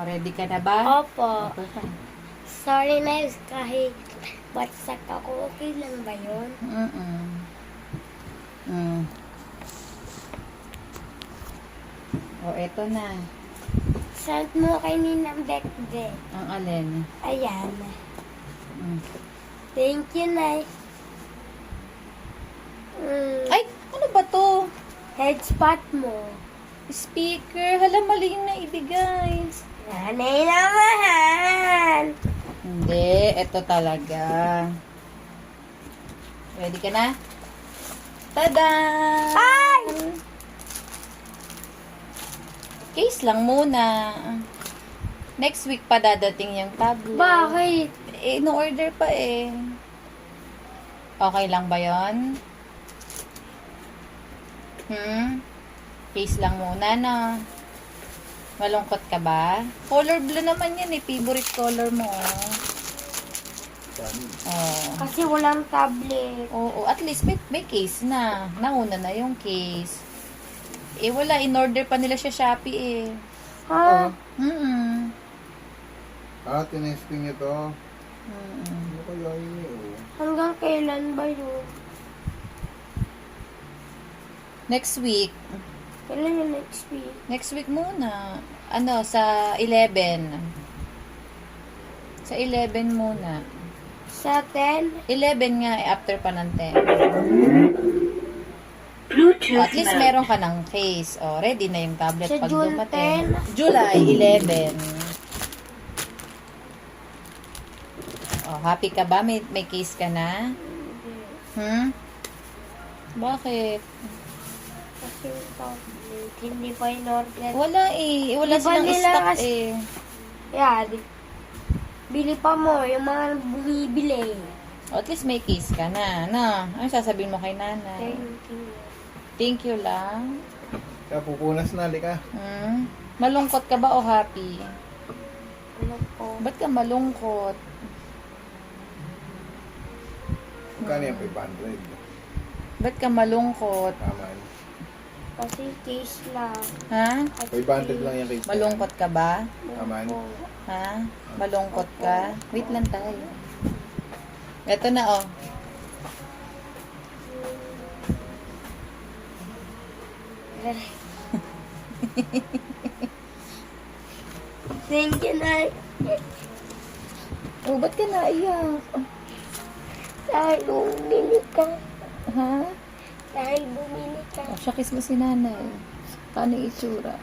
ready ka na ba? Opo. Okay ka. Sorry na kahit bagsak ako. Okay lang ba yun? O, eto na. Send mo kay Ninang Bekbe. Ang alin. Ayan. Mm. Thank you, Nay. Ay! Ano ba to? Headspot mo. Speaker. Hala, mali yung naibigay. Nanay naman! Hindi. Eto talaga. Ready ka na? Tada! Ay! Case lang muna. Next week pa dadating yung tablet. Bakit? In-order pa eh. Okay lang ba yon? Case lang muna, no? Malungkot ka ba? Color blue naman yan eh. Favorite color mo, oh. Oh. Kasi walang tablet. Oo, at least may case na. Nauna na yung case. Eh, wala. In-order pa nila siya Shopee eh. Ha? Tinesting nyo to. Ano kaya yun eh? Hanggang kailan ba yun? Next week. Kailan yung next week? Next week muna. Ano, sa 11. Sa 11 muna. Sa 10? 11 nga, after pa ng 10. At least meron ka ng case. Oh, ready na yung tablet Sa pag June dumating. July 11. Oh, happy ka ba? May case ka na? Bakit? Kasi yung tablet, hindi pa in-order. Wala eh. Wala Di ba silang nila stock kasi- eh. Yan. Bili pa mo yung mga bumibili. Oh, at least may case ka na. Na, ano sasabihin mo kay nanay? Thank you. Thank you lang. Kaya pupunas na, lika. Malungkot ka ba o happy? Ano po? Ba't ka malungkot? Magkano yung 500? Ba't ka malungkot? Taman. Kasi case lang. Ha? At 500 lang yung case. Malungkot ka ba? Taman. Ha? Malungkot ka? Wait lang tayo. Ito na oh. Thank you, Nay. Oh, ba't ka naiyak? Dahil bumili ka. Ha? Dahil bumili ka. Oh, siya kiss mo si nanay. Paano yung itsura?